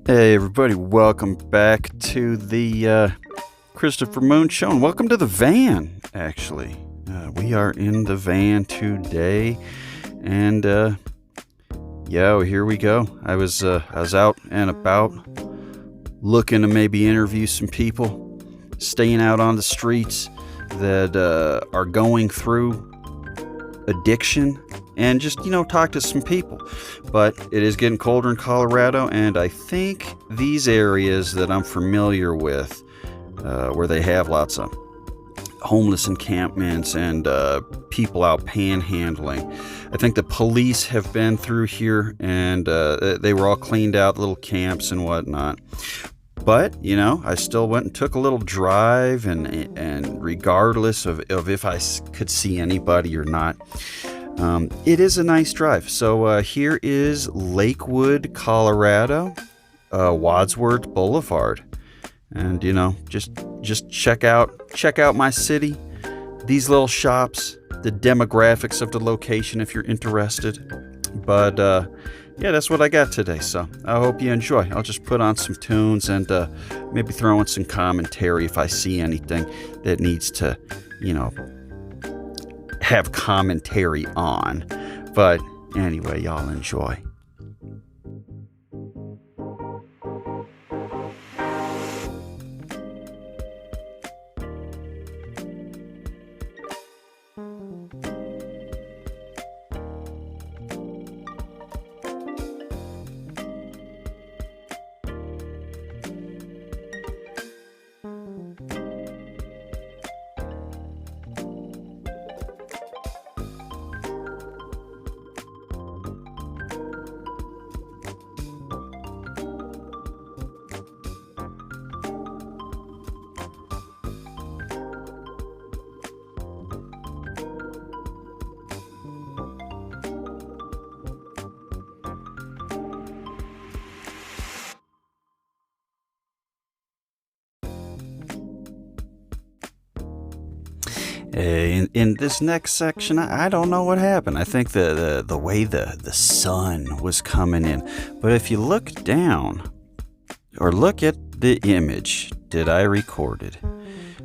Hey everybody, welcome back to the Christopher Moon Show, and welcome to the van, actually. We are in the van today, and here we go. I was out and about, looking to maybe interview some people, staying out on the streets that are going through addiction, and just, talk to some people. But it is getting colder in Colorado, and I think these areas that I'm familiar with, where they have lots of homeless encampments and people out panhandling, I think the police have been through here, and they were all cleaned out, little camps and whatnot. But, I still went and took a little drive, and regardless of if I could see anybody or not, it is a nice drive. So here is Lakewood, Colorado, Wadsworth Boulevard. And, just check out my city, these little shops, the demographics of the location if you're interested. But, that's what I got today, so I hope you enjoy. I'll just put on some tunes and maybe throw in some commentary if I see anything that needs to, have commentary on. But anyway, y'all enjoy. In this next section, I don't know what happened. I think the way the sun was coming in. But if you look down, or look at the image that I recorded,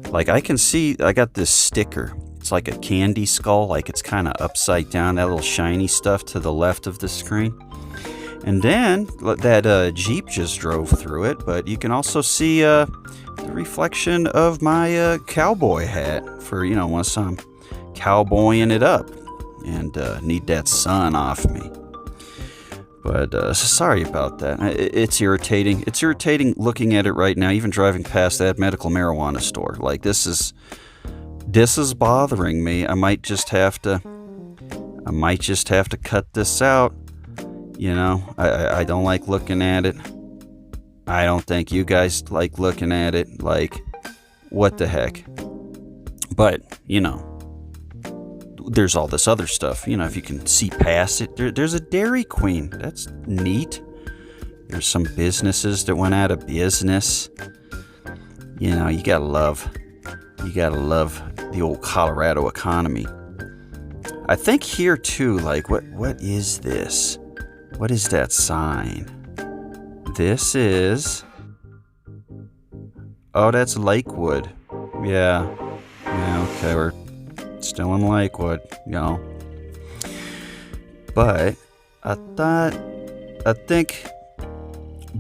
like I can see, I got this sticker. It's like a candy skull, like it's kind of upside down, that little shiny stuff to the left of the screen. And then that Jeep just drove through it, but you can also see the reflection of my cowboy hat for, once I'm cowboying it up and need that sun off me. But sorry about that. It's irritating. It's irritating looking at it right now, even driving past that medical marijuana store. Like, this is bothering me. I might just have to cut this out. I don't like looking at it. I don't think you guys like looking at it. Like, what the heck? But, there's all this other stuff. If you can see past it, there's a Dairy Queen. That's neat. There's some businesses that went out of business. You gotta love the old Colorado economy. I think here too, like, what is this? What is that sign? This is... Oh, that's Lakewood. Yeah, okay, we're still in Lakewood, But I think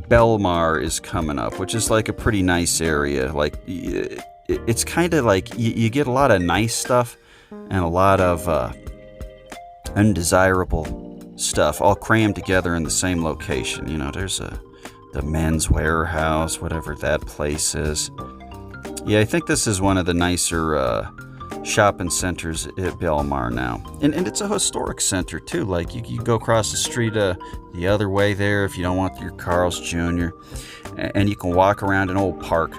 Belmar is coming up, which is like a pretty nice area. Like, it's kind of like you get a lot of nice stuff and a lot of undesirable stuff all crammed together in the same location. There's the Men's Warehouse, whatever that place is. Yeah, I think this is one of the nicer shopping centers at Belmar now. And it's a historic center too. Like, you go across the street the other way there if you don't want your Carl's Jr. And you can walk around an old park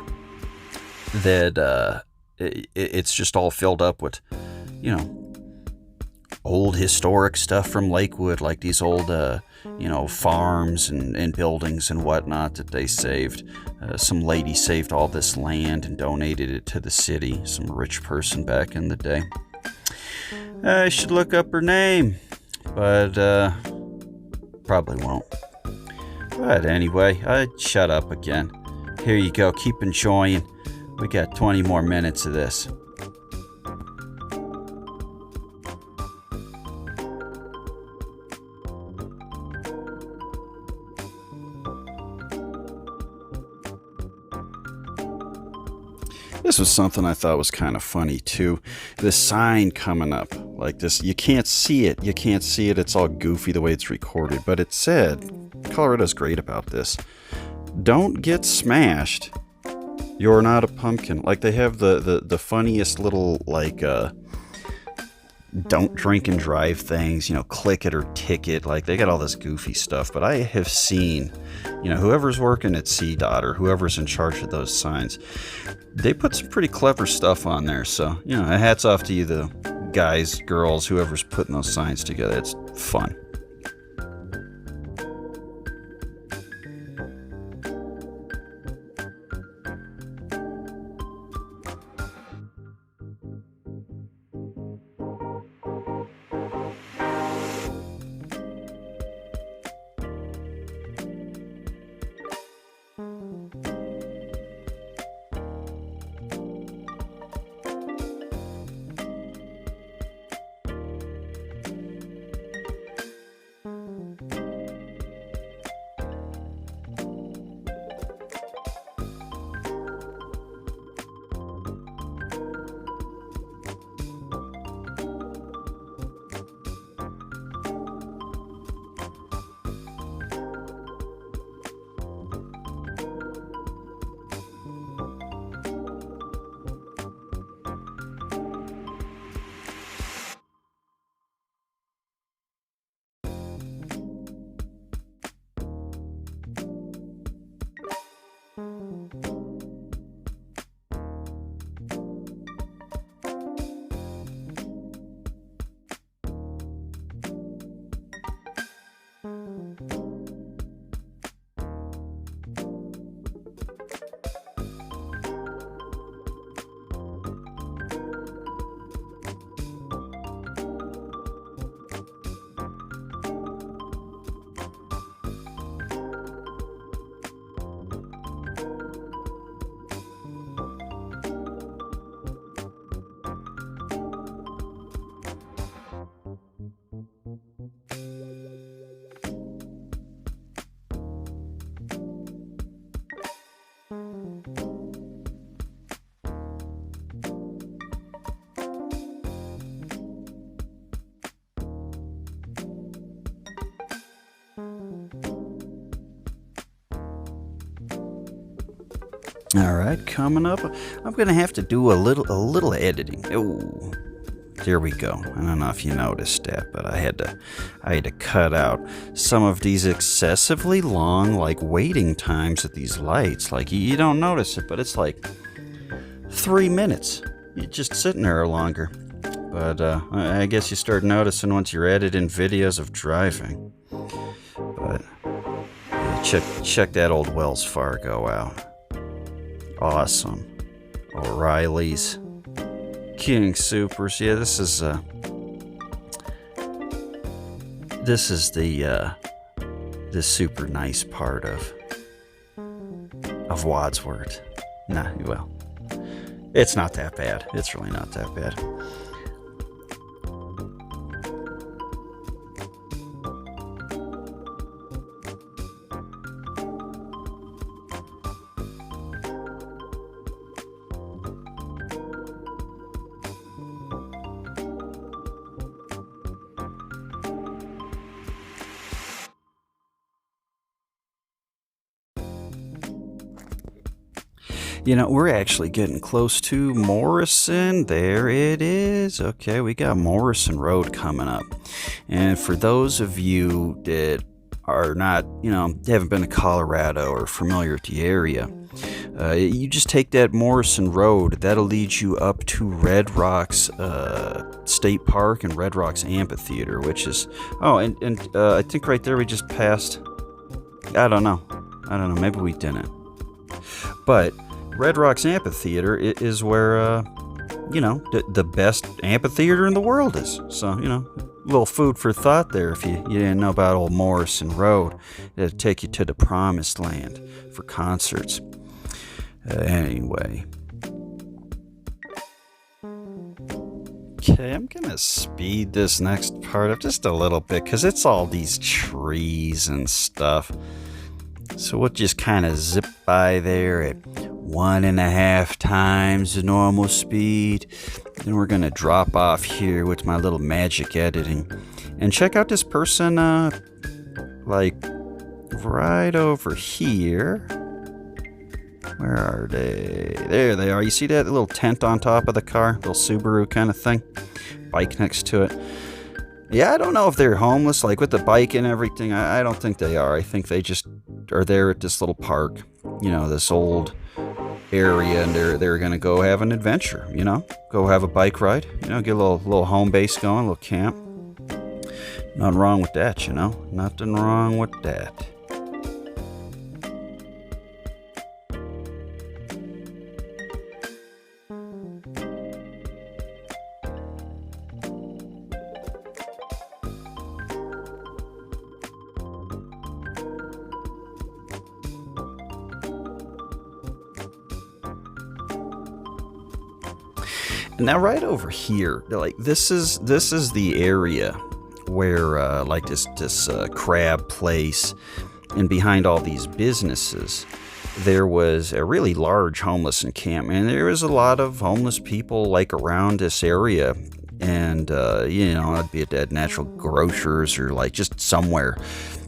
that it's just all filled up with, old historic stuff from Lakewood, like these old, farms and buildings and whatnot that they saved. Some lady saved all this land and donated it to the city, some rich person back in the day. I should look up her name, but probably won't. But anyway, I'd shut up again. Here you go, keep enjoying. We got 20 more minutes of this. This was something I thought was kind of funny too. This sign coming up like this, you can't see it. It's all goofy the way it's recorded, but it said, Colorado's great about this. Don't get smashed. You're not a pumpkin. Like they have the funniest little like don't drink and drive things, click it or ticket. Like they got all this goofy stuff, but I have seen, whoever's working at CDOT or whoever's in charge of those signs, they put some pretty clever stuff on there. So, hats off to you, the guys, girls, whoever's putting those signs together. It's fun. All right, coming up, I'm gonna have to do a little editing. Oh, there we go. I don't know if you noticed that, but I had to cut out some of these excessively long, like waiting times at these lights. Like you don't notice it, but it's like 3 minutes. You're just sitting there longer. But I guess you start noticing once you're editing videos of driving. But yeah, check that old Wells Fargo out. Awesome. O'Reilly's, King Supers. Yeah, this is the super nice part of Wadsworth. Nah, well, it's not that bad. It's really not that bad. We're actually getting close to Morrison. There it is. Okay, we got Morrison Road coming up. And for those of you that are not, haven't been to Colorado or familiar with the area, you just take that Morrison Road. That'll lead you up to Red Rocks State Park and Red Rocks Amphitheater, which is, and I think right there we just passed, I don't know, maybe we didn't. But Red Rocks Amphitheater is where, the best amphitheater in the world is. So, little food for thought there. If you didn't know about old Morrison Road, it'd take you to the promised land for concerts. Anyway. Okay, I'm gonna speed this next part up just a little bit because it's all these trees and stuff. So we'll just kind of zip by there at 1.5 times the normal speed. Then we're gonna drop off here with my little magic editing and check out this person, like right over here. Where are they? There they are. You see that little tent on top of the car? Little Subaru kind of thing. Bike next to it. Yeah, I don't know if they're homeless, like with the bike and everything. I don't think they are. I think they just are there at this little park, this old area, and they're going to go have an adventure, Go have a bike ride, get a little home base going, a little camp. Nothing wrong with that, Nothing wrong with that. Now right over here, like this is the area where like this crab place, and behind all these businesses, there was a really large homeless encampment. And there was a lot of homeless people like around this area, and it'd be at Natural Grocers or like just somewhere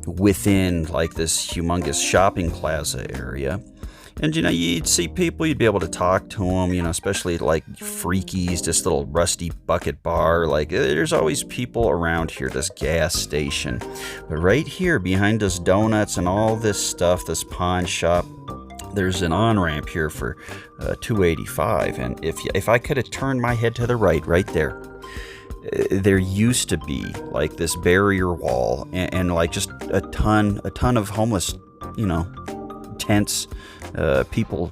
within like this humongous shopping plaza area. And, you'd see people, you'd be able to talk to them, especially like Freaky's, this little rusty bucket bar. Like, there's always people around here, this gas station. But right here, behind us donuts and all this stuff, this pawn shop, there's an on-ramp here for 285. And if I could have turned my head to the right there, there used to be like this barrier wall and like just a ton of homeless, tents, people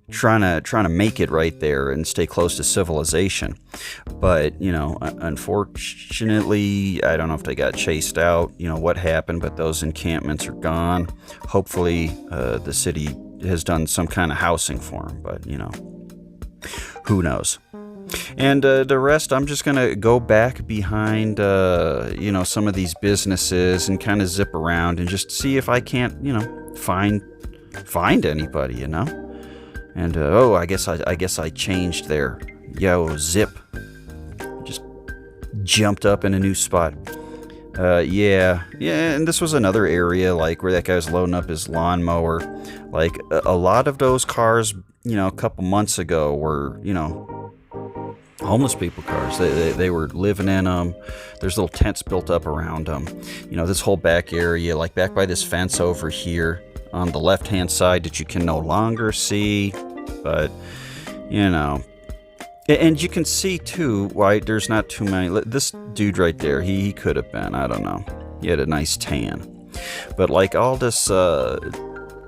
trying to make it right there and stay close to civilization. But unfortunately, I don't know if they got chased out, what happened, but those encampments are gone. Hopefully the city has done some kind of housing for them, but who knows. And the rest, I'm just gonna go back behind some of these businesses and kind of zip around and just see if I can't find anybody, And I guess I changed there. Zip. Just jumped up in a new spot. Yeah, and this was another area like where that guy was loading up his lawnmower. Like a lot of those cars, a couple months ago were, homeless people cars. They were living in them. There's little tents built up around them. This whole back area, like back by this fence over here on the left-hand side that you can no longer see, but and you can see too why there's not too many. This dude right there, he could have been, I don't know, he had a nice tan, but like all this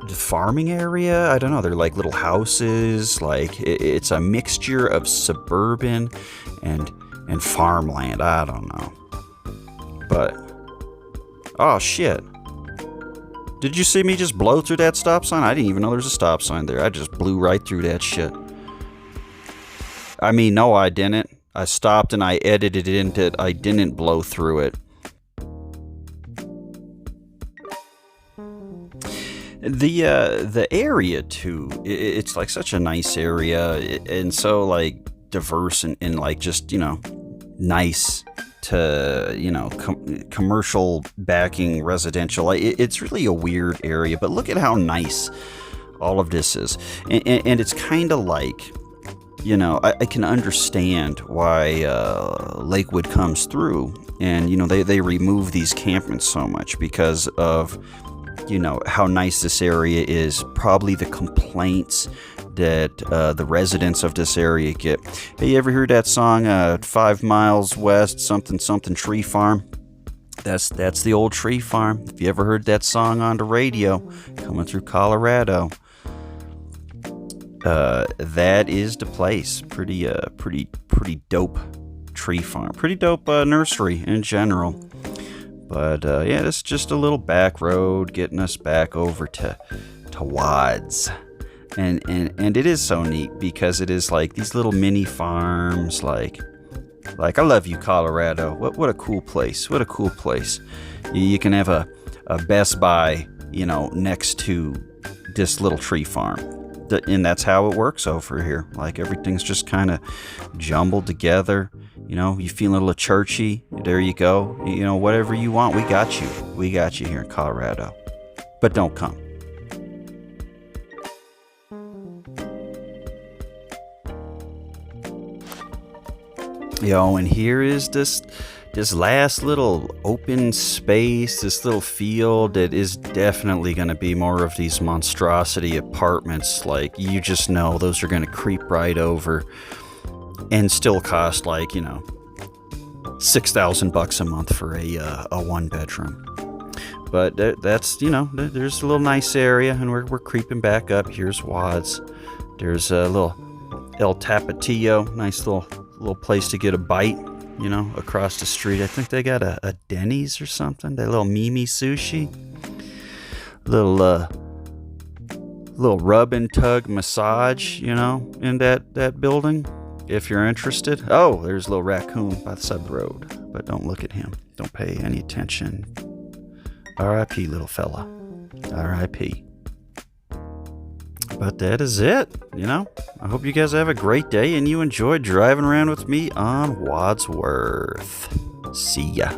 farming area, I don't know, they're like little houses, like it's a mixture of suburban and farmland. I don't know, but oh shit. Did you see me just blow through that stop sign? I didn't even know there was a stop sign there. I just blew right through that shit. I mean, no, I didn't. I stopped and I edited it into. I didn't blow through it. The area too. It's like such a nice area, and so like diverse and like just nice to commercial backing residential. It's really a weird area, but look at how nice all of this is, and it's kind of like I can understand why Lakewood comes through, and they remove these campments so much because of how nice this area is. Probably the complaints that the residents of this area get. Hey, you ever heard that song, 5 miles west, something tree farm? That's the old tree farm. If you ever heard that song on the radio coming through Colorado, that is the place. Pretty dope tree farm. Pretty dope nursery in general. But yeah, it's just a little back road getting us back over to Wads. And it is so neat because it is like these little mini farms. Like I love you, Colorado. What a cool place. What a cool place. You can have a Best Buy, next to this little tree farm. And that's how it works over here. Like everything's just kind of jumbled together. You feel a little churchy. There you go. Whatever you want, we got you. We got you here in Colorado. But don't come. And here is this last little open space, this little field that is definitely going to be more of these monstrosity apartments. Like, you just know those are going to creep right over and still cost like, $6,000 a month for a one bedroom. But that's, there's a little nice area, and we're creeping back up. Here's Wads. There's a little El Tapatio, nice little place to get a bite, across the street. I think they got a Denny's or something. That little Mimi sushi. Little rub and tug massage, in that building. If you're interested. Oh, there's a little raccoon by the side of the road. But don't look at him. Don't pay any attention. R.I.P. little fella. R.I.P. But that is it, I hope you guys have a great day and you enjoyed driving around with me on Wadsworth. See ya.